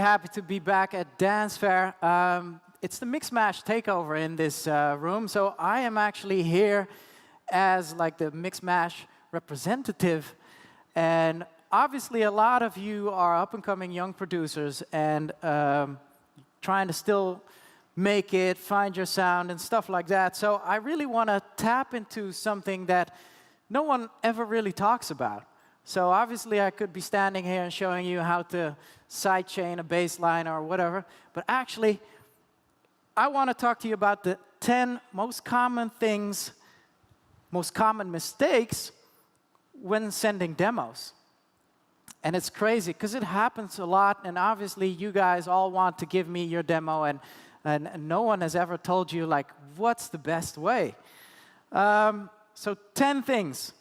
happy to be back at Dancefair. It's the Mixmash takeover in this room, so I am actually here as like the Mixmash representative. And obviously, a lot of you are up-and-coming young producers and trying to still make it, find your sound, and stuff like that. So I really want to tap into something that no one ever really talks about. So obviously, I could be standing here and showing you how to sidechain a bass line or whatever. But actually, I want to talk to you about the 10 most common things, most common mistakes when sending demos. And it's crazy, because it happens a lot. And obviously, you guys all want to give me your demo. And no one has ever told you, like, what's the best way? So 10 things.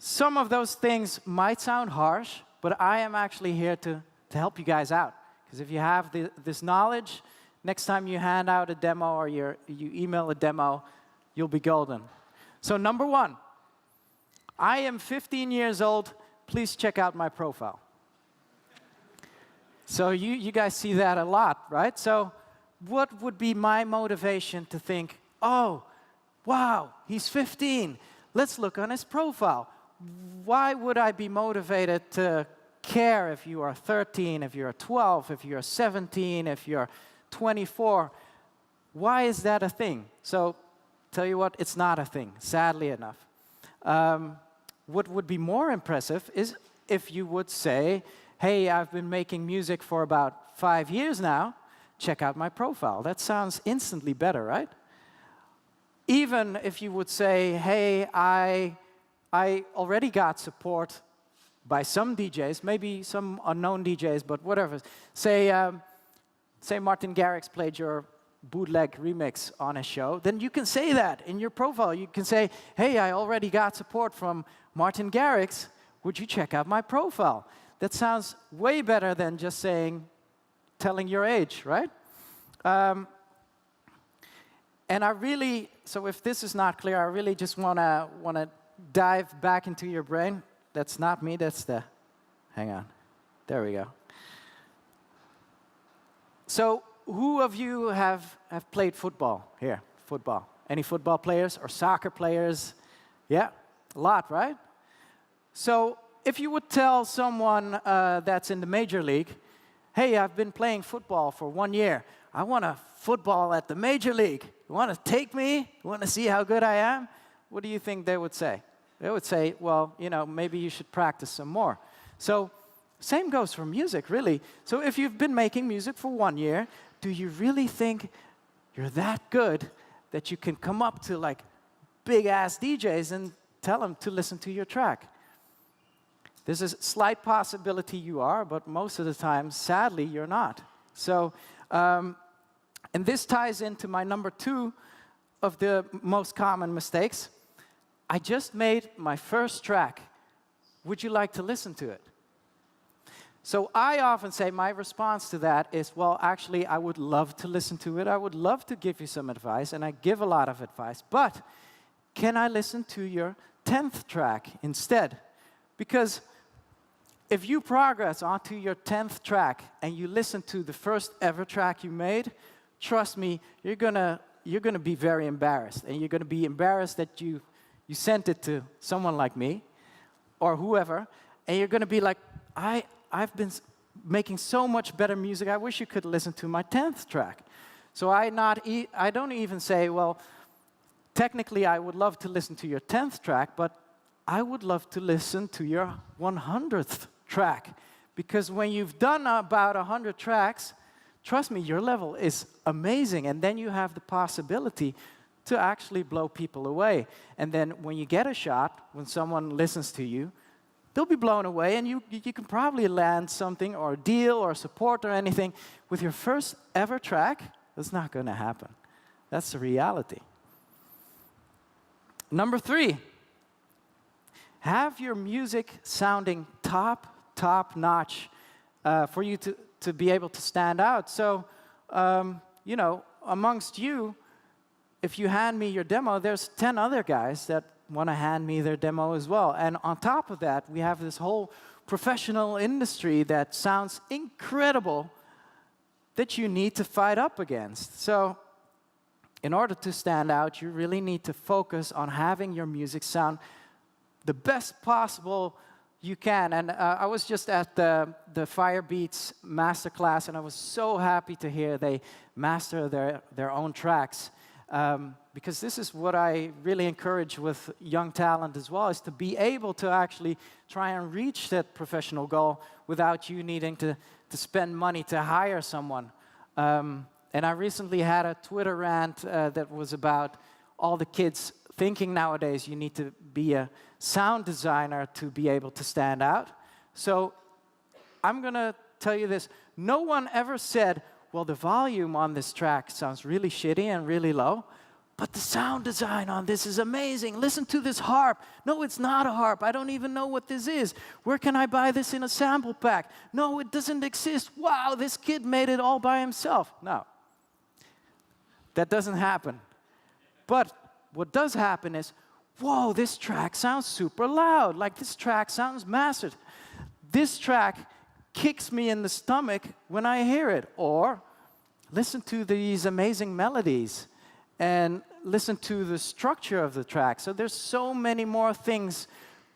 Some of those things might sound harsh, but I am actually here to help you guys out. Because if you have this knowledge, next time you hand out a demo or you email a demo, you'll be golden. So number 1, I am 15 years old. Please check out my profile. So you guys see that a lot, right? So what would be my motivation to think, oh, wow, he's 15. Let's look on his profile. Why would I be motivated to care if you are 13, if you're 12, if you're 17, if you're 24? Why is that a thing? So tell you what, it's not a thing, sadly enough. What would be more impressive is if you would say, hey, I've been making music for about 5 years now. Check out my profile. That sounds instantly better, right? Even if you would say, hey, I already got support by some DJs, maybe some unknown DJs, but whatever. Say Martin Garrix played your bootleg remix on a show, then you can say that in your profile. You can say, hey, I already got support from Martin Garrix. Would you check out my profile? That sounds way better than just telling your age, right? And I really, so if this is not clear, I really just want to dive back into your brain. That's not me, that's the, hang on. There we go. So who of you have played football here? Football. Any football players or soccer players? Yeah, a lot, right? So if you would tell someone that's in the major league, hey, I've been playing football for 1 year. I want to football at the major league. You want to take me? You want to see how good I am? What do you think they would say? They would say, well, you know, maybe you should practice some more. So same goes for music, really. So if you've been making music for 1 year, do you really think you're that good that you can come up to like big-ass DJs and tell them to listen to your track? There's a slight possibility you are, but most of the time, sadly, you're not. So, and this ties into my number 2 of the most common mistakes. I just made my first track. Would you like to listen to it? So I often say my response to that is, well, actually, I would love to listen to it. I would love to give you some advice, and I give a lot of advice. But can I listen to your 10th track instead? Because if you progress onto your 10th track and you listen to the first ever track you made, trust me, you're gonna be very embarrassed. And you're going to be embarrassed that you sent it to someone like me or whoever. And you're going to be like, I've been making so much better music. I wish you could listen to my 10th track. So I don't even say, well, technically I would love to listen to your 10th track, but I would love to listen to your 100th track. Because when you've done about 100 tracks, trust me, your level is amazing. And then you have the possibility to actually blow people away. And then when you get a shot, when someone listens to you, they'll be blown away, and you can probably land something or a deal or support or anything. With your first ever track, that's not going to happen. That's the reality. Number 3, have your music sounding top-notch for you to be able to stand out. So, you know, amongst you, if you hand me your demo, there's 10 other guys that want to hand me their demo as well. And on top of that, we have this whole professional industry that sounds incredible that you need to fight up against. So in order to stand out, you really need to focus on having your music sound the best possible you can. And I was just at the Firebeats masterclass, and I was so happy to hear they master their own tracks. Because this is what I really encourage with young talent as well, is to be able to actually try and reach that professional goal without you needing to spend money to hire someone. And I recently had a Twitter rant that was about all the kids thinking nowadays you need to be a sound designer to be able to stand out. So I'm going to tell you this. No one ever said, well, the volume on this track sounds really shitty and really low, but the sound design on this is amazing. Listen to this harp. No, it's not a harp. I don't even know what this is. Where can I buy this in a sample pack? No, it doesn't exist. Wow, this kid made it all by himself. No, that doesn't happen. But what does happen is, whoa, this track sounds super loud. Like, this track sounds mastered. This track kicks me in the stomach when I hear it. Or listen to these amazing melodies and listen to the structure of the track. So there's so many more things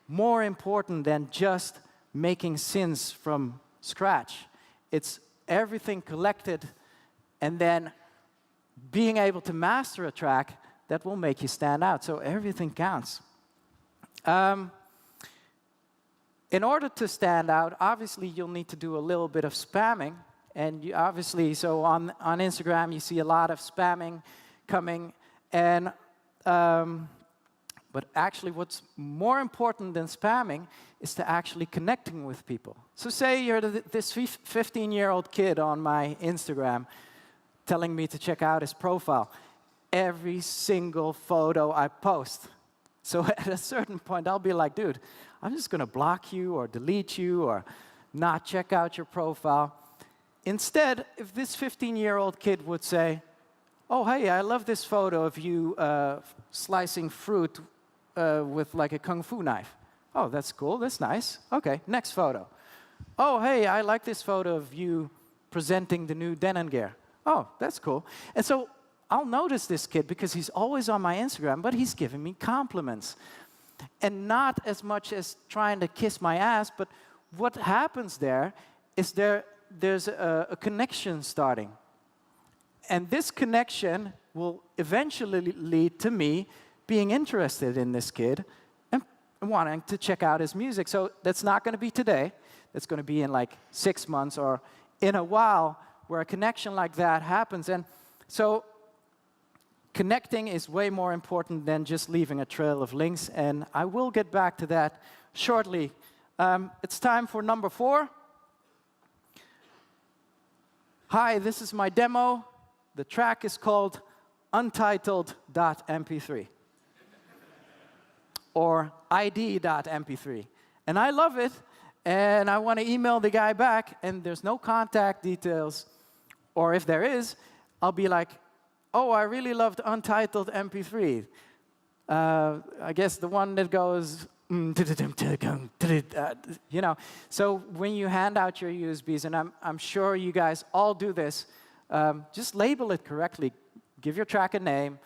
more important than just making synths from scratch. It's everything collected and then being able to master a track that will make you stand out. So everything counts. In order to stand out, obviously you'll need to do a little bit of spamming. And you obviously, so on Instagram, you see a lot of spamming coming. And but actually what's more important than spamming is to actually connecting with people. So say you're this 15-year-old kid on my Instagram telling me to check out his profile. Every single photo I post. So at a certain point, I'll be like, dude, I'm just going to block you or delete you or not check out your profile. Instead, if this 15-year-old kid would say, oh, hey, I love this photo of you slicing fruit with like a kung fu knife. Oh, that's cool. That's nice. OK, next photo. Oh, hey, I like this photo of you presenting the new denim gear. Oh, that's cool. And so I'll notice this kid because he's always on my Instagram, but he's giving me compliments. And not as much as trying to kiss my ass, but what happens there is there's a connection starting. And this connection will eventually lead to me being interested in this kid and wanting to check out his music. So that's not going to be today. That's going to be in like 6 months or in a while where a connection like that happens. And so connecting is way more important than just leaving a trail of links, and I will get back to that shortly. It's time for number 4. Hi, this is my demo. The track is called untitled.mp3 or id.mp3. And I love it, and I want to email the guy back, and there's no contact details. Or if there is, I'll be like, oh, I really loved Untitled MP3. I guess the one that goes, you know. So when you hand out your USBs, and I'm sure you guys all do this, just label it correctly. Give your track a name.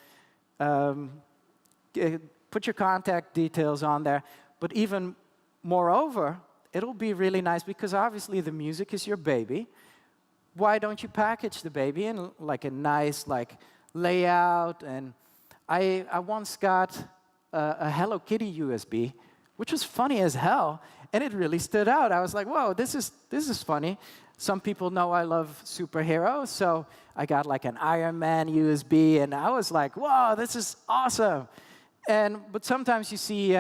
Put your contact details on there. But even moreover, it'll be really nice because obviously the music is your baby. Why don't you package the baby in like a nice layout? And I once got a Hello Kitty USB, which was funny as hell, and it really stood out. I was like, whoa, this is funny. Some people know I love superheroes, so I got like an Iron Man USB, and I was like, whoa, this is awesome. But sometimes you see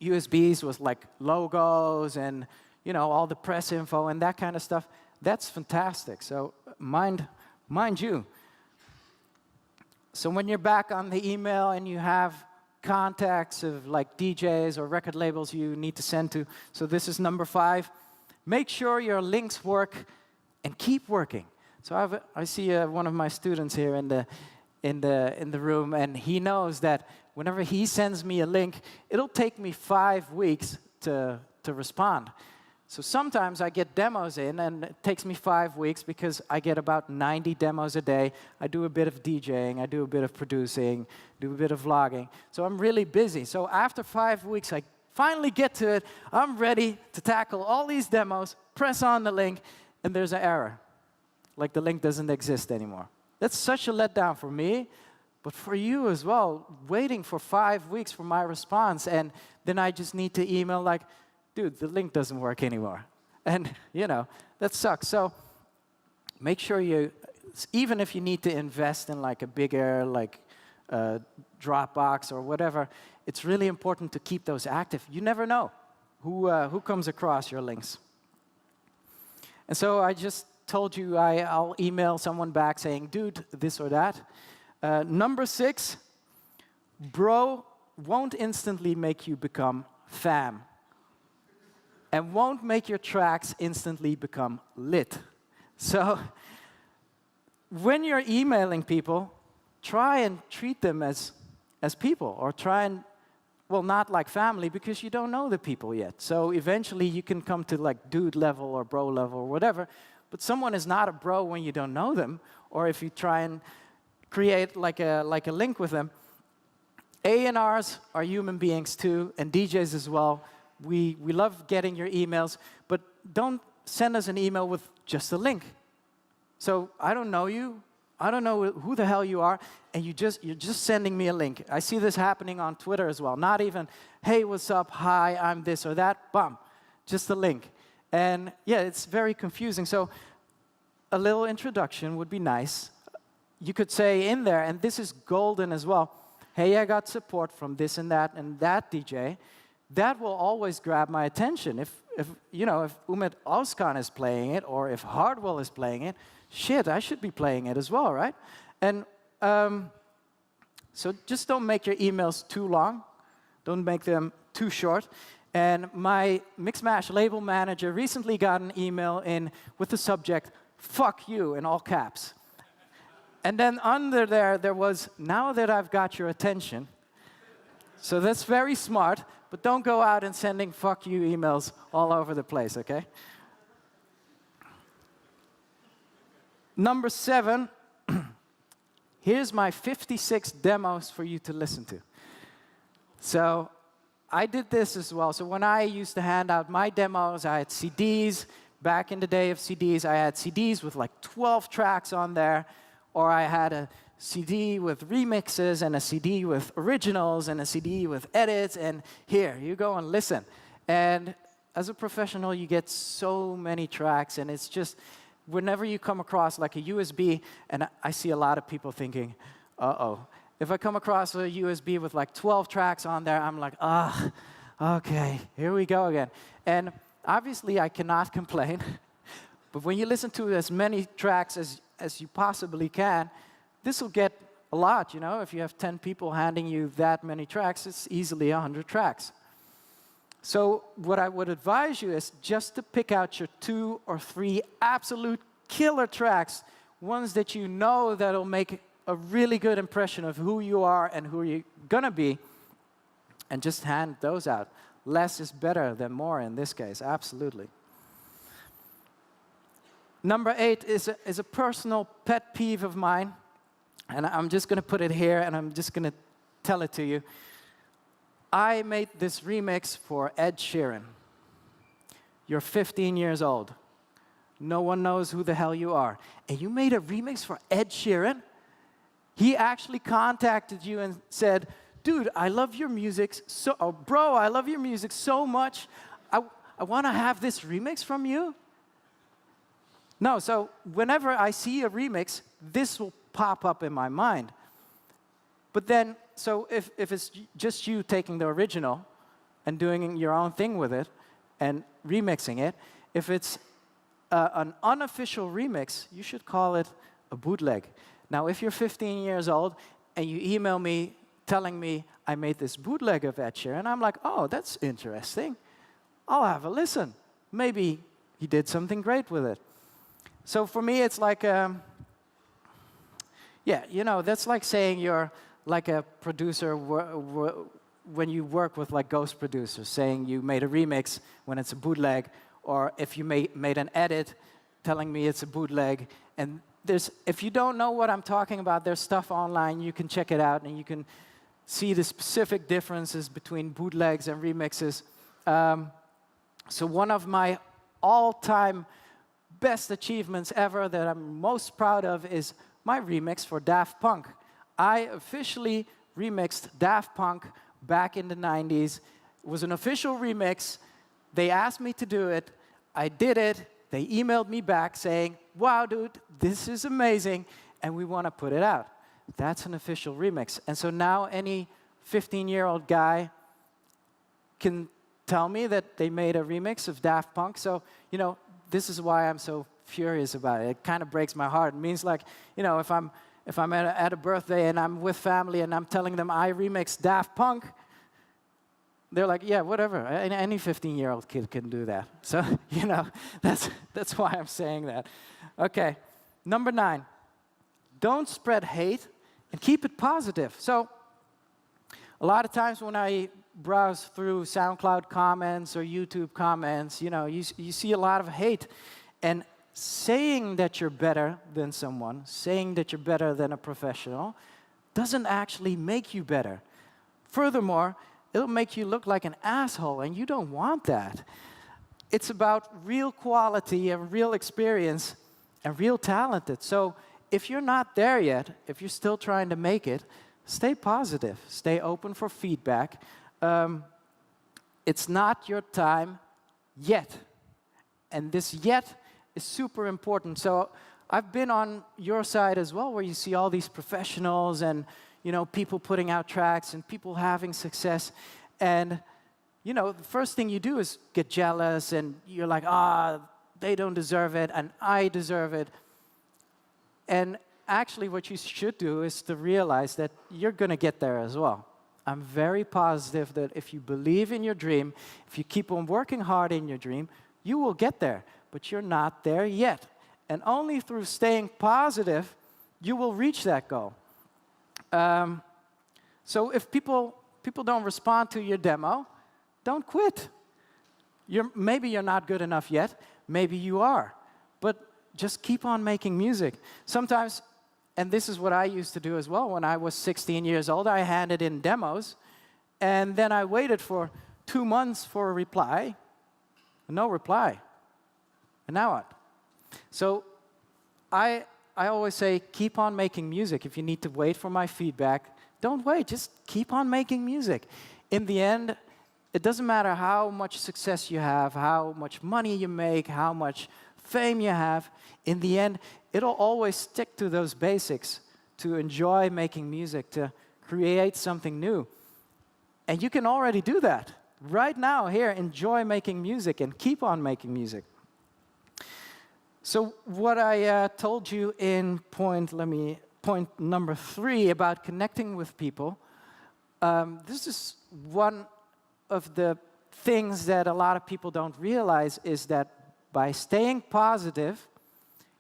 USBs with like logos and all the press info and that kind of stuff. That's fantastic. So mind you. So when you're back on the email and you have contacts of like DJs or record labels you need to send to, so this is number 5. Make sure your links work and keep working. So I see one of my students here in the room, and he knows that whenever he sends me a link, it'll take me 5 weeks to respond. So sometimes I get demos in, and it takes me 5 weeks because I get about 90 demos a day. I do a bit of DJing, I do a bit of producing, do a bit of vlogging. So I'm really busy. So after 5 weeks, I finally get to it. I'm ready to tackle all these demos, press on the link, and there's an error. Like the link doesn't exist anymore. That's such a letdown for me, but for you as well, waiting for 5 weeks for my response, and then I just need to email like, dude, the link doesn't work anymore. And, you know, that sucks. So make sure you, even if you need to invest in like a bigger, like Dropbox or whatever, it's really important to keep those active. You never know who comes across your links. And so I just told you I'll email someone back saying, dude, this or that. Number 6, bro won't instantly make you become fam. And won't make your tracks instantly become lit. So when you're emailing people, try and treat them as people, or try and, well, not like family, because you don't know the people yet. So eventually you can come to like dude level or bro level or whatever, but someone is not a bro when you don't know them, or if you try and create like a link with them. A&Rs are human beings too, and DJs as well. We love getting your emails, but don't send us an email with just a link. So I don't know you, I don't know who the hell you are, and you're just sending me a link. I see this happening on Twitter as well. Not even, hey, what's up, hi, I'm this or that, bum, just a link. And yeah, it's very confusing. So a little introduction would be nice. You could say in there, and this is golden as well, hey, I got support from this and that DJ. That will always grab my attention. If Umit Ozkan is playing it, or if Hardwell is playing it, shit, I should be playing it as well, right? And so just don't make your emails too long. Don't make them too short. And my Mixmash label manager recently got an email in with the subject, fuck you, in all caps. And then under there was, now that I've got your attention. So that's very smart, but don't go out and sending fuck you emails all over the place, okay? Number 7, here's my 56 demos for you to listen to. So I did this as well. So when I used to hand out my demos, I had CDs. Back in the day of CDs, I had CDs with like 12 tracks on there, or I had a CD with remixes, and a CD with originals, and a CD with edits, and here, you go and listen. And as a professional, you get so many tracks, and it's just, whenever you come across like a USB, and I see a lot of people thinking, uh-oh. If I come across a USB with like 12 tracks on there, I'm like, okay, here we go again. And obviously, I cannot complain, but when you listen to as many tracks as you possibly can, this will get a lot, you know. If you have 10 people handing you that many tracks, it's easily 100 tracks. So what I would advise you is just to pick out your 2 or 3 absolute killer tracks, ones that you know that'll make a really good impression of who you are and who you're gonna be, and just hand those out. Less is better than more in this case, absolutely. Number 8 is a personal pet peeve of mine. And I'm just going to put it here, and I'm just going to tell it to you. I made this remix for Ed Sheeran. You're 15 years old. No one knows who the hell you are. And you made a remix for Ed Sheeran? He actually contacted you and said, dude, I love your music bro, I love your music so much. I want to have this remix from you. No, so whenever I see a remix, this will pop up in my mind. But then, so if it's just you taking the original and doing your own thing with it and remixing it, if it's an unofficial remix, you should call it a bootleg. Now, if you're 15 years old and you email me telling me I made this bootleg of Ed Sheeran, I'm like, oh, that's interesting. I'll have a listen. Maybe he did something great with it. So for me, it's like, yeah, you know, that's like saying you're like a producer when you work with like ghost producers, saying you made a remix when it's a bootleg, or if you made an edit telling me it's a bootleg. And if you don't know what I'm talking about, there's stuff online. You can check it out, and you can see the specific differences between bootlegs and remixes. So one of my all-time best achievements ever that I'm most proud of is my remix for Daft Punk. I officially remixed Daft Punk back in the 90s. It was an official remix. They asked me to do it. I did it. They emailed me back saying, wow, dude, this is amazing, and we want to put it out. That's an official remix. And so now any 15-year-old guy can tell me that they made a remix of Daft Punk. So, you know, this is why I'm so furious about it. It kind of breaks my heart. It means, like, you know, if I'm at a birthday and I'm with family and I'm telling them I remixed Daft Punk, they're like, yeah, whatever. Any 15-year-old kid can do that. So, you know, that's why I'm saying that. Okay, number 9. Don't spread hate and keep it positive. So, a lot of times when I browse through SoundCloud comments or YouTube comments, you know, you see a lot of hate. And saying that you're better than someone, saying that you're better than a professional, doesn't actually make you better. Furthermore, it'll make you look like an asshole, and you don't want that. It's about real quality and real experience and real talented. So if you're not there yet, if you're still trying to make it, stay positive. Stay open for feedback. It's not your time yet. And this yet is super important. So I've been on your side as well, where you see all these professionals and, you know, people putting out tracks and people having success. And, you know, the first thing you do is get jealous, and you're like, they don't deserve it, and I deserve it. And actually, what you should do is to realize that you're going to get there as well. I'm very positive that if you believe in your dream, if you keep on working hard in your dream, you will get there. But you're not there yet. And only through staying positive, you will reach that goal. So if people don't respond to your demo, don't quit. Maybe you're not good enough yet. Maybe you are. But just keep on making music. Sometimes, and this is what I used to do as well, when I was 16 years old, I handed in demos, and then I waited for 2 months for a reply. No reply. And now what? So I always say, keep on making music. If you need to wait for my feedback, don't wait. Just keep on making music. In the end, it doesn't matter how much success you have, how much money you make, how much fame you have. In the end, it'll always stick to those basics, to enjoy making music, to create something new. And you can already do that. Right now, here, enjoy making music and keep on making music. So what I told you in point number 3 about connecting with people, this is one of the things that a lot of people don't realize, is that by staying positive,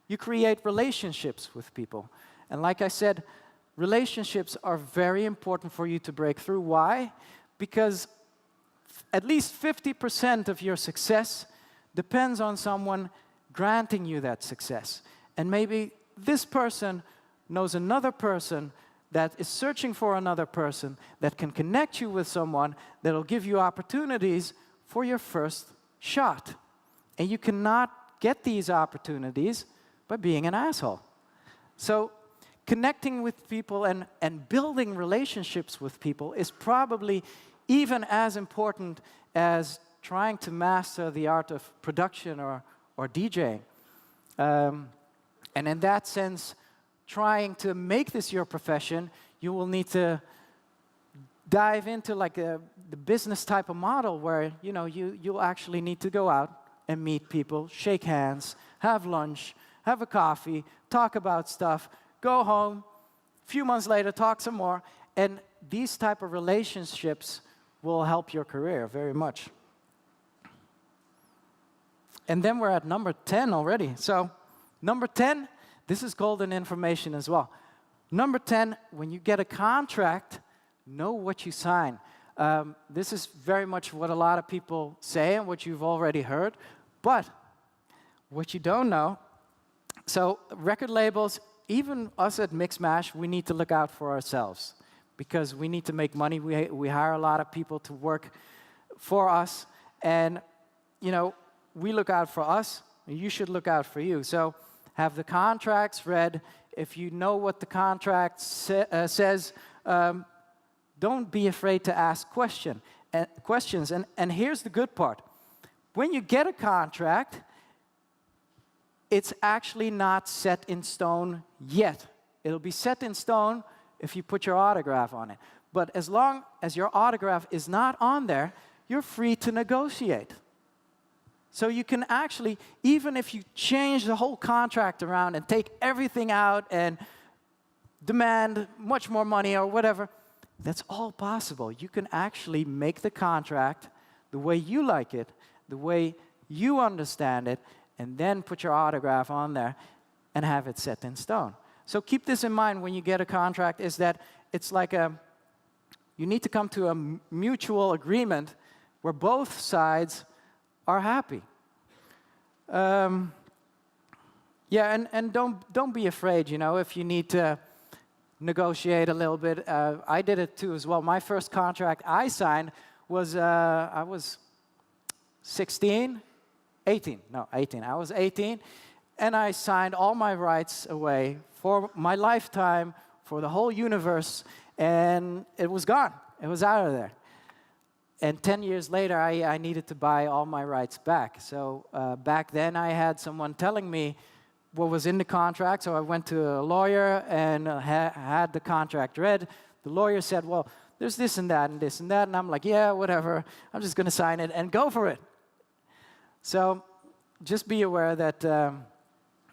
you create relationships with people. And like I said, relationships are very important for you to break through. Why? Because at least 50% of your success depends on someone granting you that success. And maybe this person knows another person that is searching for another person that can connect you with someone that will give you opportunities for your first shot. And you cannot get these opportunities by being an asshole. So connecting with people and building relationships with people is probably even as important as trying to master the art of production or DJing. And in that sense, trying to make this your profession, you will need to dive into like the business type of model where, you know, you'll actually need to go out and meet people, shake hands, have lunch, have a coffee, talk about stuff, go home, a few months later, talk some more. And these type of relationships will help your career very much. And then we're at number 10 already. So number 10, this is golden information as well. Number 10, when you get a contract, know what you sign. This is very much what a lot of people say and what you've already heard. But what you don't know, so record labels, even us at Mixmash, we need to look out for ourselves because we need to make money. We hire a lot of people to work for us, and we look out for us. You should look out for you. So have the contracts read. If you know what the contract says, don't be afraid to ask questions. And here's the good part. When you get a contract, it's actually not set in stone yet. It'll be set in stone if you put your autograph on it. But as long as your autograph is not on there, you're free to negotiate. So you can actually, even if you change the whole contract around and take everything out and demand much more money or whatever, that's all possible. You can actually make the contract the way you like it, the way you understand it, and then put your autograph on there and have it set in stone. So keep this in mind when you get a contract, is that it's like you need to come to a mutual agreement where both sides are happy. And don't be afraid, if you need to negotiate a little bit. I did it too as well. My first contract I signed was, I was 18. I was 18, and I signed all my rights away for my lifetime, for the whole universe, and it was gone. It was out of there. And 10 years later, I needed to buy all my rights back. So back then, I had someone telling me what was in the contract. So I went to a lawyer and had the contract read. The lawyer said, well, there's this and that and this and that. And I'm like, yeah, whatever. I'm just going to sign it and go for it. So just be aware that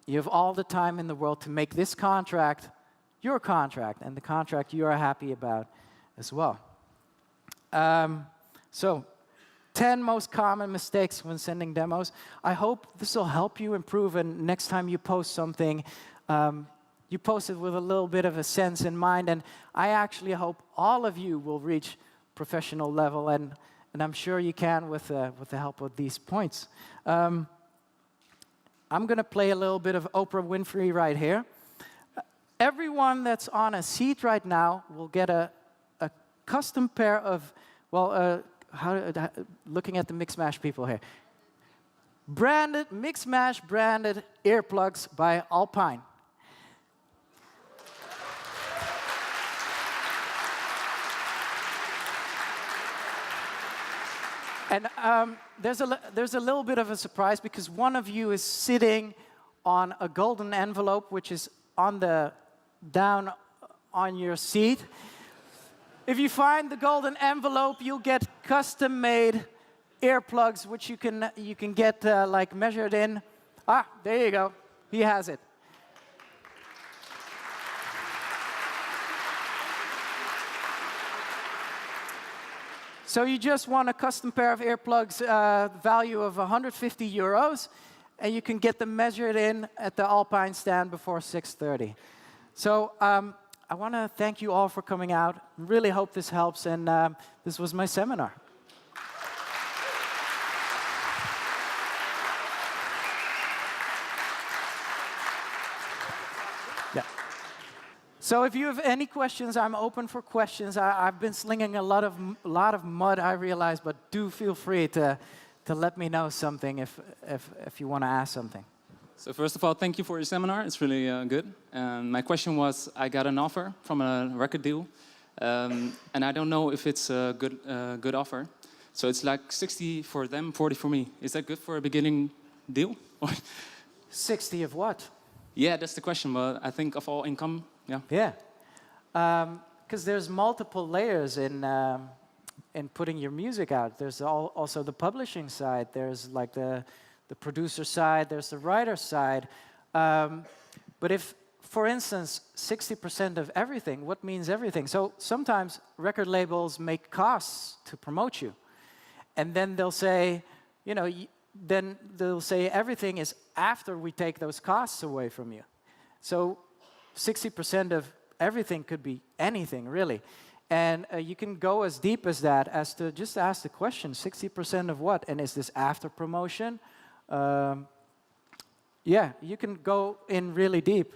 you have all the time in the world to make this contract your contract and the contract you are happy about as well. So, 10 most common mistakes when sending demos. I hope this will help you improve, and next time you post something, you post it with a little bit of a sense in mind, and I actually hope all of you will reach professional level, and I'm sure you can with the help of these points. I'm going to play a little bit of Oprah Winfrey right here. Everyone that's on a seat right now will get a custom pair of, looking at the Mixmash people here. Mixmash branded earplugs by Alpine. And there's a little bit of a surprise because one of you is sitting on a golden envelope, which is down on your seat. If you find the golden envelope, you'll get custom-made earplugs, which you can get like measured in. Ah, there you go. He has it. So you just want a custom pair of earplugs, value of 150 euros, and you can get them measured in at the Alpine stand before 6:30. So I want to thank you all for coming out. Really hope this helps, and this was my seminar. Yeah. So if you have any questions, I'm open for questions. I've been slinging a lot of mud, I realize, but do feel free to let me know something if you want to ask something. So first of all, thank you for your seminar. It's really good. And my question was, I got an offer from a record deal, and I don't know if it's a good offer. So it's like 60 for them, 40 for me. Is that good for a beginning deal? 60 of what? Yeah, that's the question. But I think of all income, yeah. Yeah, because there's multiple layers in putting your music out. There's also the publishing side. There's like the producer side, there's the writer side. But if, for instance, 60% of everything, what means everything? So sometimes record labels make costs to promote you. And then they'll say, everything is after we take those costs away from you. So 60% of everything could be anything, really. And you can go as deep as that, as to just ask the question, 60% of what? And is this after promotion? Yeah, you can go in really deep.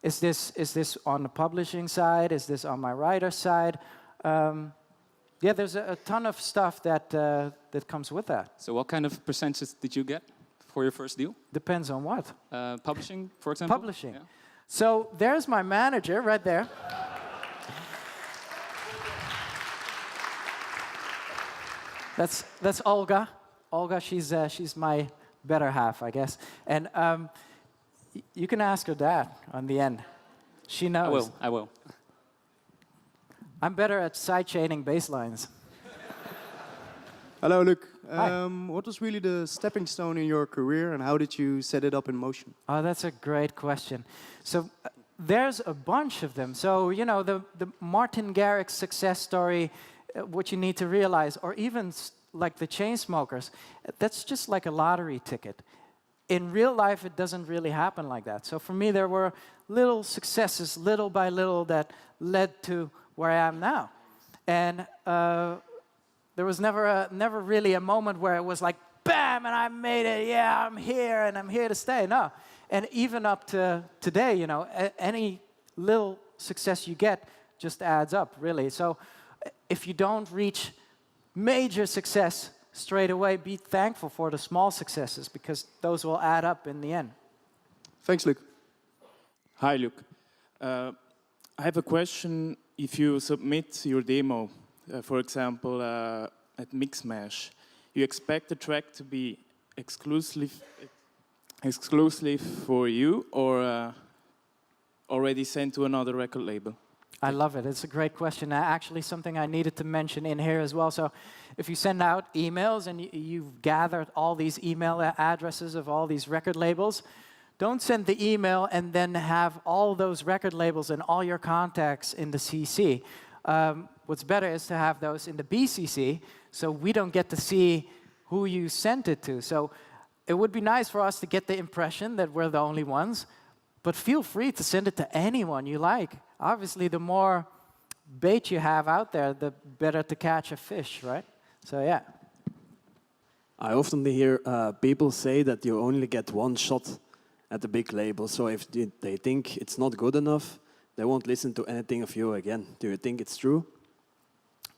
Is this on the publishing side? Is this on my writer side? Yeah, there's a ton of stuff that comes with that. So what kind of percentages did you get for your first deal? Depends on what. Publishing, for example? Publishing. Yeah. So there's my manager right there. That's Olga. Olga, she's my better half, I guess. And you can ask her that on the end. She knows. I will. I'm better at sidechaining bass lines. Hello, Luke. Hi. What was really the stepping stone in your career, and how did you set it up in motion? Oh, that's a great question. So there's a bunch of them. So, you know, the Martin Garrix success story, what you need to realize, or even like the Chainsmokers, that's just like a lottery ticket. In real life, it doesn't really happen like that. So for me, there were little successes, little by little, that led to where I am now. And there was never really a moment where it was like, bam, and I made it, yeah, I'm here, and I'm here to stay. No. And even up to today, you know, any little success you get just adds up, really. So if you don't reach major success straight away, be thankful for the small successes, because those will add up in the end. Thanks, Luke. Hi, Luke. I have a question. If you submit your demo, for example, at Mixmash, you expect the track to be exclusively for you, or already sent to another record label? I love it. It's a great question. Actually, something I needed to mention in here as well. So if you send out emails and you've gathered all these email addresses of all these record labels, don't send the email and then have all those record labels and all your contacts in the CC. What's better is to have those in the BCC, so we don't get to see who you sent it to. So it would be nice for us to get the impression that we're the only ones, but feel free to send it to anyone you like. Obviously, the more bait you have out there, the better to catch a fish, right? So yeah. I often hear people say that you only get one shot at the big label. So if they think it's not good enough, they won't listen to anything of you again. Do you think it's true?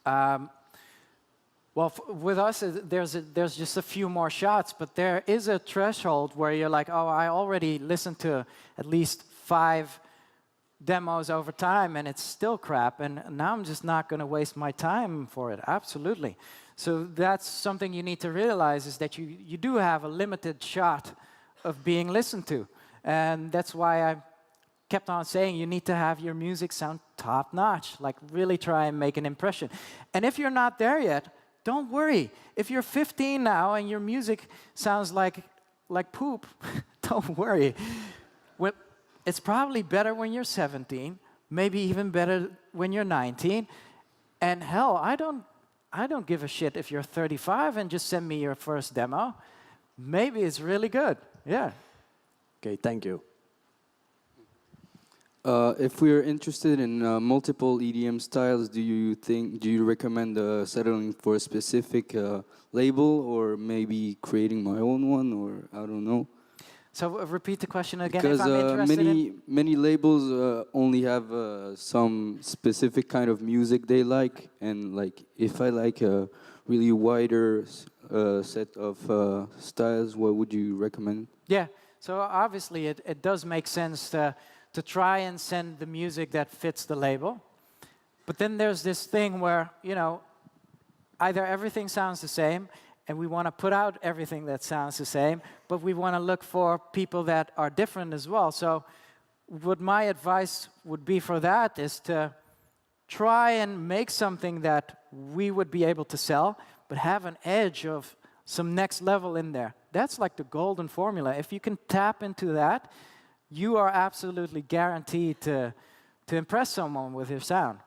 Well, with us, there's just a few more shots, but there is a threshold where you're like, oh, I already listened to at least 5 demos over time, and it's still crap, and now I'm just not going to waste my time for it. Absolutely. So that's something you need to realize, is that you do have a limited shot of being listened to. And that's why I kept on saying you need to have your music sound top-notch, like really try and make an impression. And if you're not there yet, don't worry. If you're 15 now and your music sounds like poop, don't worry. It's probably better when you're 17, maybe even better when you're 19. And hell, I don't give a shit if you're 35 and just send me your first demo. Maybe it's really good. Yeah. Okay, thank you. If we are interested in multiple EDM styles, do you recommend settling for a specific label, or maybe creating my own one, or I don't know? So repeat the question again. Because if I'm interested many labels only have some specific kind of music they like, and like if I like a really wider set of styles, what would you recommend? Yeah. So obviously it does make sense to try and send the music that fits the label. But then there's this thing where, you know, either everything sounds the same, and we want to put out everything that sounds the same, but we want to look for people that are different as well. So what my advice would be for that is to try and make something that we would be able to sell, but have an edge of some next level in there. That's like the golden formula. If you can tap into that, you are absolutely guaranteed to impress someone with your sound.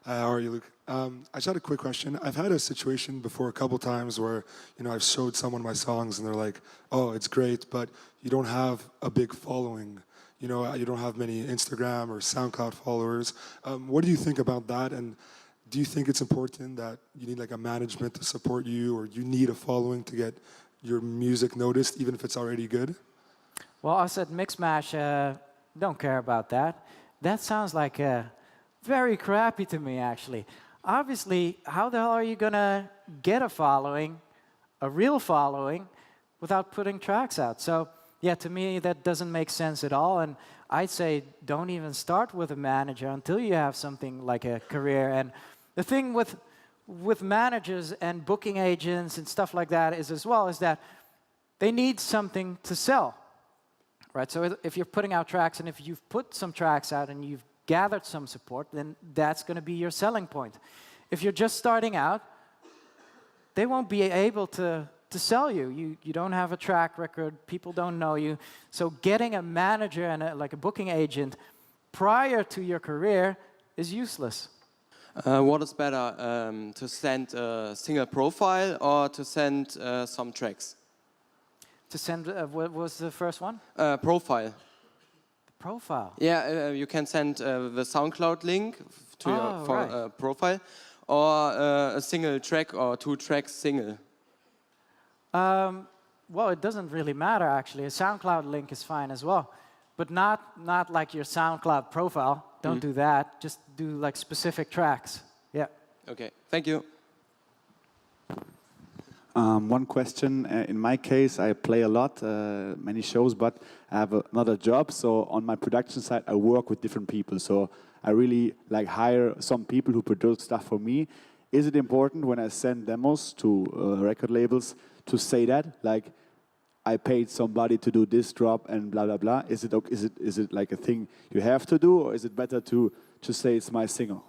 How are you, Luke? I just had a quick question. I've had a situation before a couple times where, you know, I've showed someone my songs and they're like, oh, it's great, but you don't have a big following. You know, you don't have many Instagram or SoundCloud followers. What do you think about that? And do you think it's important that you need like a management to support you, or you need a following to get your music noticed, even if it's already good? Well, us at Mixmash don't care about that. That sounds like very crappy to me, actually. Obviously, how the hell are you gonna get a following, a real following, without putting tracks out? So, yeah, to me, that doesn't make sense at all. And I'd say don't even start with a manager until you have something like a career. And the thing with managers and booking agents and stuff like that is as well is that they need something to sell, right? So if you're putting out tracks and if you've put some tracks out and you've gathered some support, then that's going to be your selling point. If you're just starting out, they won't be able to sell you. You don't have a track record, people don't know you. So getting a manager and like a booking agent prior to your career is useless. What is better, to send a single profile or to send some tracks? To send, what was the first one? Profile. Profile. Yeah, you can send the SoundCloud link to your right. profile, or a single track or 2 tracks single. Well, it doesn't really matter, actually. A SoundCloud link is fine as well. But not like your SoundCloud profile. Don't do that. Just do like specific tracks. Yeah. Okay, thank you. One question. In my case, I play a lot, many shows, but I have another job. So on my production side, I work with different people. So I really like hire some people who produce stuff for me. Is it important when I send demos to record labels to say that, like, I paid somebody to do this drop and blah blah blah? Is it like a thing you have to do, or is it better to say it's my single?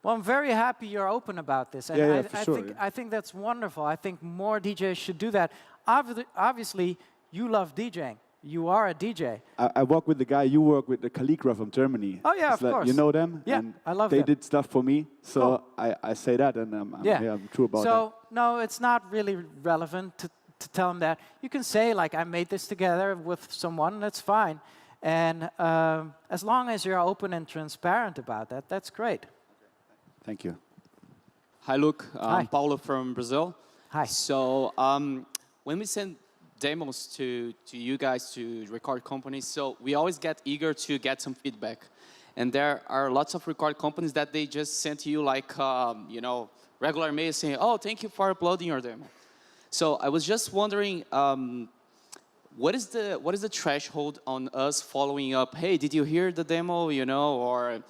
Well, I'm very happy you're open about this. And Yeah, for sure. I think that's wonderful. I think more DJs should do that. Obviously, you love DJing. You are a DJ. I work with the guy you work with, the Calligra from Germany. Oh, yeah, It's of course. You know them? Yeah, and I love they them. did stuff for me, so Cool. I say that, and I'm true about that. So, no, it's not really relevant to tell them that. You can say, like, I made this together with someone, that's fine. And as long as you're open and transparent about that, that's great. Thank you. Hi, Luke. Hi. I'm Paulo from Brazil. Hi. So when we send demos to you guys, to record companies, so we always get eager to get some feedback. And there are lots of record companies that they just send to you like, you know, regular mail saying, oh, thank you for uploading your demo. So I was just wondering, what is the threshold on us following up? Hey, did you hear the demo? You know, or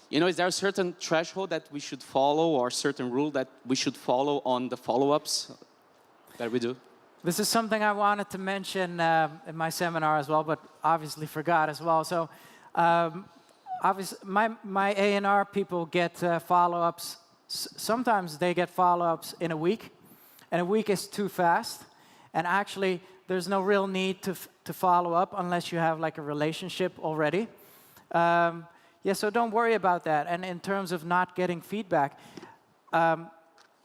you know, is there a certain threshold that we should follow, or a certain rule that we should follow on the follow-ups that we do? This is something I wanted to mention in my seminar as well, but obviously forgot as well. So, obviously, my A&R people get follow-ups. Sometimes they get follow-ups in a week, and a week is too fast. And actually, there's no real need to follow up unless you have like a relationship already. Yeah, so don't worry about that. And in terms of not getting feedback,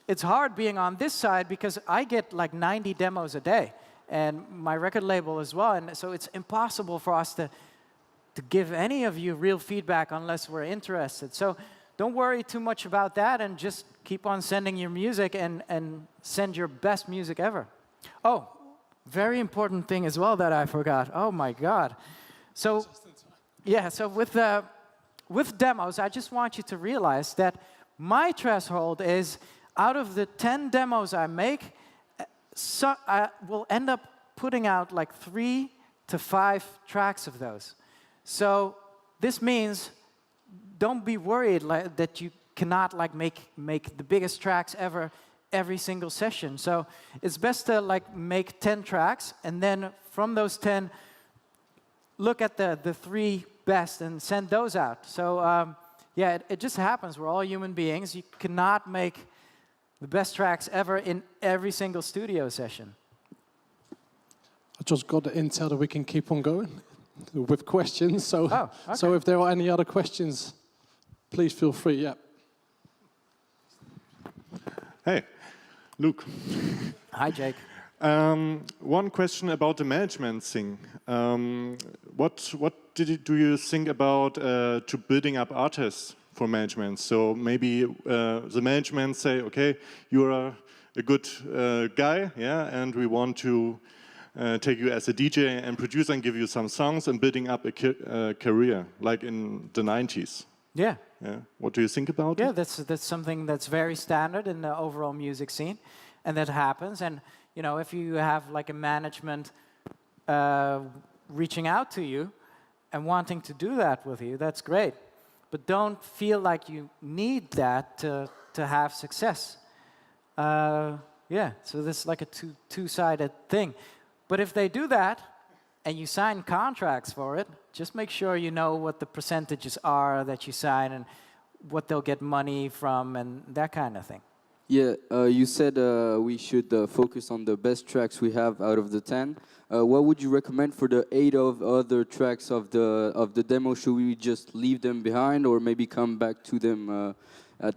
it's hard being on this side because I get like 90 demos a day, and my record label as well. And so it's impossible for us to give any of you real feedback unless we're interested. So don't worry too much about that, and just keep on sending your music and send your best music ever. Oh, very important thing as well that I forgot. Oh my God. So yeah, so with demos, I just want you to realize that my threshold is out of the 10 demos I make, so I will end up putting out like 3 to 5 tracks of those. So this means don't be worried that you cannot like make the biggest tracks ever every single session. So it's best to like make 10 tracks, and then from those 10, look at the 3 best and send those out. So yeah, it just happens. We're all human beings. You cannot make the best tracks ever in every single studio session. I just got the intel that we can keep on going with questions. So, okay. So if there are any other questions, please feel free. Yeah. Hey, Luke. Hi, Jake. One question about the management thing. What do you think about to building up artists for management? So maybe the management say, okay, you're a good guy, yeah, and we want to take you as a DJ and producer and give you some songs and building up a career like in the 90s. Yeah. Yeah. What do you think about Yeah, it? that's something that's very standard in the overall music scene, and that happens. And you know, if you have like a management reaching out to you and wanting to do that with you, that's great. But don't feel like you need that to have success. Yeah, so this is like a two-sided thing. But if they do that, and you sign contracts for it, just make sure you know what the percentages are that you sign and what they'll get money from and that kind of thing. Yeah, you said we should focus on the best tracks we have out of the 10. What would you recommend for the 8 of other tracks of the demo? Should we just leave them behind, or maybe come back to them at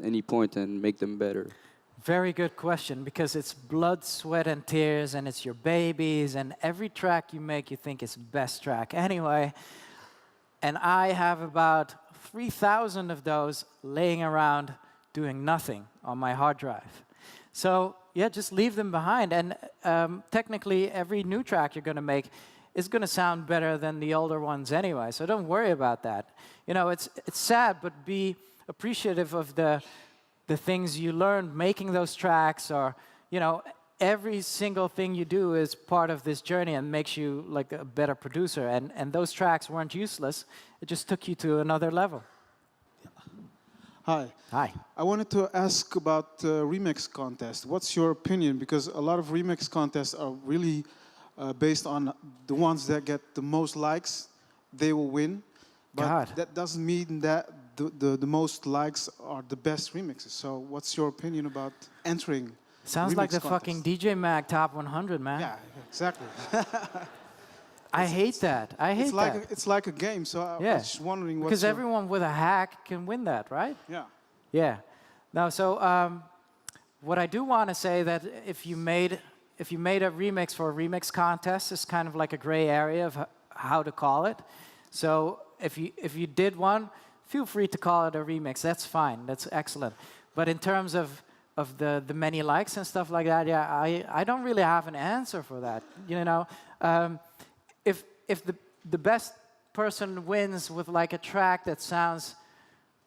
any point and make them better? Very good question, because it's blood, sweat, and tears, and it's your babies, and every track you make, you think is the best track anyway. And I have about 3,000 of those laying around doing nothing on my hard drive. So yeah, just leave them behind. And technically, every new track you're going to make is going to sound better than the older ones anyway. So don't worry about that. You know, it's sad, but be appreciative of the things you learned making those tracks, or, you know, every single thing you do is part of this journey and makes you like a better producer. And those tracks weren't useless. It just took you to another level. Hi. Hi. I wanted to ask about remix contest. What's your opinion? Because a lot of remix contests are really based on the ones that get the most likes, they will win. But that doesn't mean that the most likes are the best remixes. So what's your opinion about entering Sounds like the fucking DJ Mag Top 100, man. Yeah, exactly. I hate that. I hate that. It's like a game, so I was just wondering what's because everyone with a hack can win that, right? Yeah. Yeah. Now, so what I do want to say that if you made a remix for a remix contest, it's kind of like a gray area of how to call it. So if you did one, feel free to call it a remix. That's fine. That's excellent. But in terms of the many likes and stuff like that, yeah, I don't really have an answer for that. You know, if the best person wins with like a track that sounds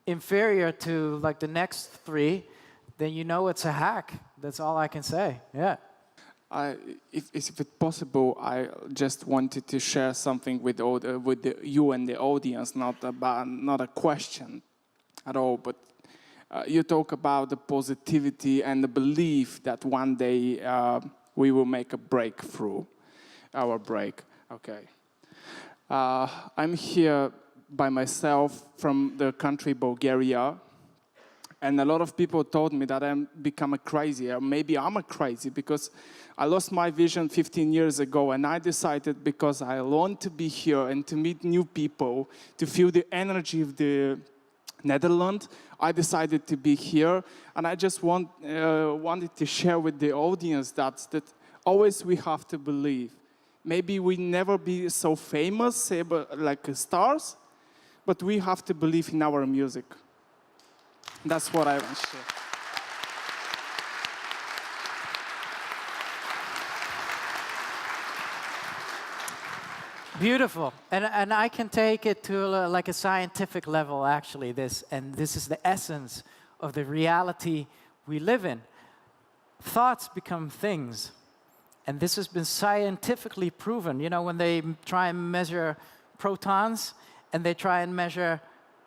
inferior to like the next 3, then you know it's a hack. That's all I can say. Yeah. If it's possible, I just wanted to share something with you and the audience, not a question at all, but you talk about the positivity and the belief that one day we will make a breakthrough, our break. Okay. I'm here by myself from the country Bulgaria, and a lot of people told me that I'm become a crazy, or maybe I'm a crazy, because I lost my vision 15 years ago, and I decided, because I want to be here and to meet new people, to feel the energy of the Netherlands, I decided to be here, and I just wanted to share with the audience that always we have to believe. Maybe we never be so famous, like stars, but we have to believe in our music. That's what I want to share. Beautiful. And I can take it to like a scientific level, actually, this is the essence of the reality we live in. Thoughts become things. And this has been scientifically proven. You know, when they try and measure protons, and they try and measure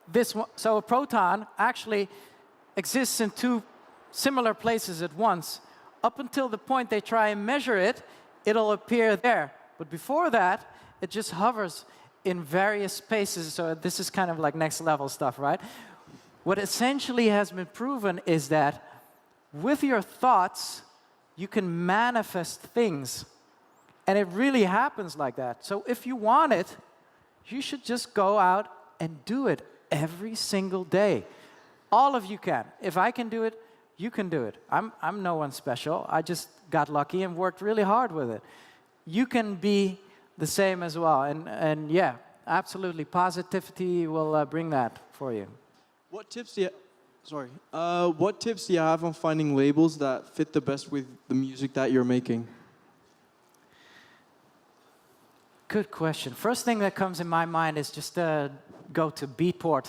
this one. So a proton actually exists in 2 similar places at once. Up until the point they try and measure it, it'll appear there. But before that, it just hovers in various spaces. So this is kind of like next level stuff, right? What essentially has been proven is that with your thoughts, you can manifest things. And it really happens like that. So if you want it, you should just go out and do it every single day. All of you can. If I can do it, you can do it. I'm no one special. I just got lucky and worked really hard with it. You can be the same as well. And yeah, absolutely. Positivity will bring that for you. What tips do you... Sorry. What tips do you have on finding labels that fit the best with the music that you're making? Good question. First thing that comes in my mind is just go to Beatport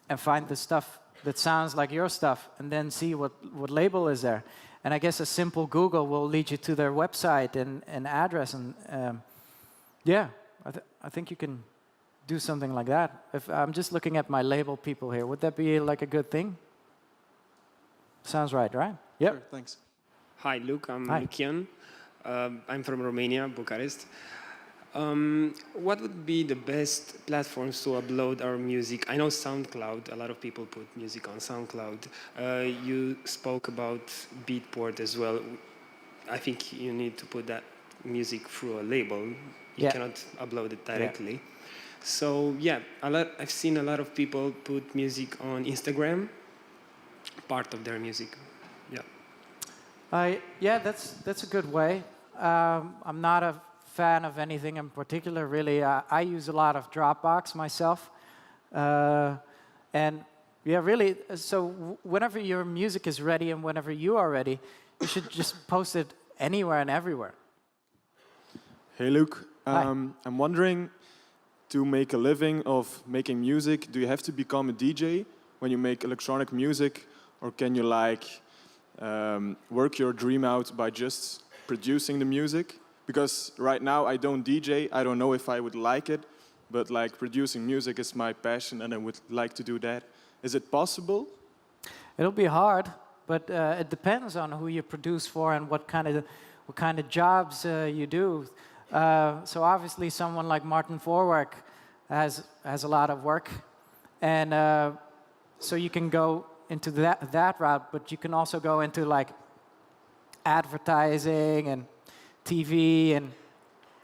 and find the stuff that sounds like your stuff, and then see what label is there. And I guess a simple Google will lead you to their website and address. And yeah, I think you can do something like that. If I'm just looking at my label people here, would that be like a good thing? Sounds right? Yep. Sure, thanks. Hi, Luke. I'm Hi. Kian. I'm from Romania, Bucharest. What would be the best platforms to upload our music? I know SoundCloud. A lot of people put music on SoundCloud. You spoke about Beatport as well. I think you need to put that music through a label. You cannot upload it directly. Yeah. So yeah, I've seen a lot of people put music on Instagram, part of their music. Yeah. Yeah, that's a good way. I'm not a fan of anything in particular, really. I use a lot of Dropbox myself. And yeah, really, so whenever your music is ready and whenever you are ready, you should just post it anywhere and everywhere. Hey, Luke. I'm wondering, to make a living of making music, do you have to become a DJ when you make electronic music? Or can you work your dream out by just producing the music? Because right now I don't DJ, I don't know if I would like it, but producing music is my passion and I would like to do that. Is it possible? It'll be hard, but it depends on who you produce for and what kind of jobs you do. So obviously someone like Martin Voorwerk has a lot of work, and so you can go into that route, but you can also go into advertising and TV and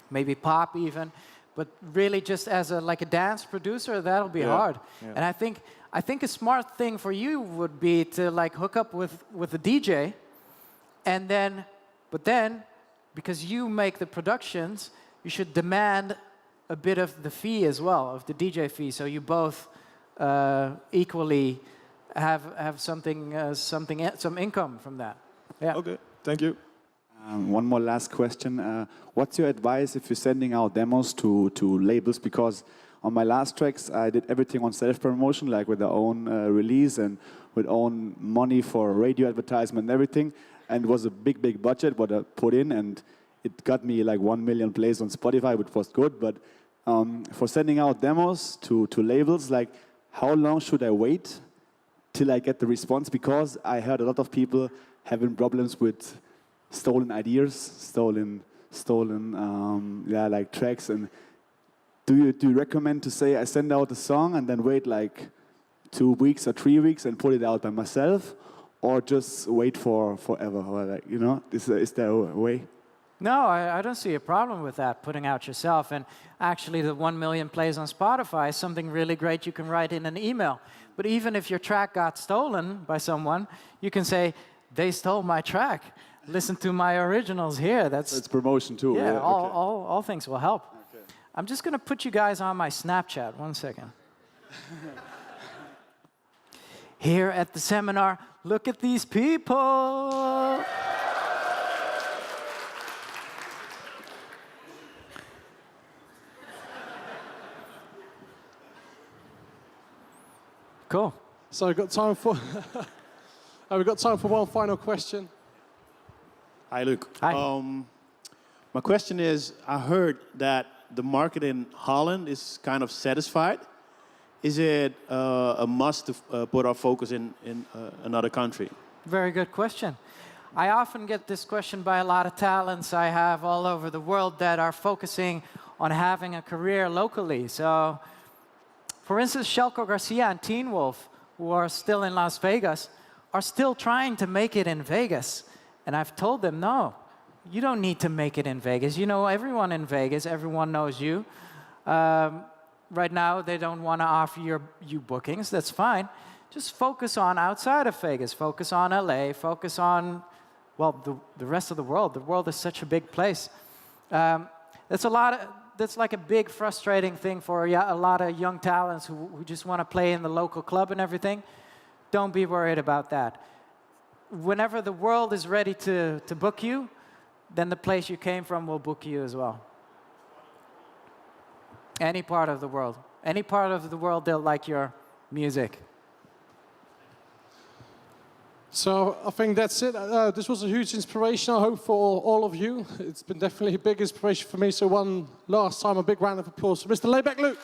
maybe pop even. But really, just as a dance producer, that'll be hard. Yeah. And I think a smart thing for you would be to hook up with a DJ, and then because you make the productions, you should demand a bit of the fee as well, of the DJ fee, so you both equally have some income from that. Yeah. Okay, thank you. One more last question. What's your advice if you're sending out demos to labels? Because on my last tracks, I did everything on self-promotion, with their own release and with own money for radio advertisement and everything. And it was a big budget what I put in, and it got me 1 million plays on Spotify, which was good. But for sending out demos to labels, how long should I wait till I get the response? Because I heard a lot of people having problems with stolen ideas, stolen tracks. And do you recommend to say I send out a song and then wait 2 weeks or 3 weeks and put it out by myself, or just wait forever? Or is there a way? No, I don't see a problem with that, putting out yourself. And actually, the 1 million plays on Spotify is something really great you can write in an email. But even if your track got stolen by someone, you can say, they stole my track. Listen to my originals here. It's promotion too. Yeah, okay. all things will help. Okay. I'm just going to put you guys on my Snapchat. 1 second. Here at the seminar, look at these people. Cool. So we've got time for one final question. Hi, Luke. Hi. My question is, I heard that the market in Holland is kind of satisfied. Is it a must to put our focus in another country? Very good question. I often get this question by a lot of talents I have all over the world that are focusing on having a career locally. So, for instance, Shelko Garcia and Teen Wolf, who are still in Las Vegas, are still trying to make it in Vegas. And I've told them, no, you don't need to make it in Vegas. You know everyone in Vegas, everyone knows you. Right now, they don't want to offer you bookings, that's fine. Just focus on outside of Vegas, focus on LA, focus on, the rest of the world. The world is such a big place. That's like a big frustrating thing for a lot of young talents who just want to play in the local club and everything. don't be worried about that. Whenever the world is ready to book you, then the place you came from will book you as well. Any part of the world. Any part of the world, they'll like your music. So I think that's it. This was a huge inspiration, I hope, for all of you. It's been definitely a big inspiration for me. So one last time, a big round of applause for Mr. Laidback Luke.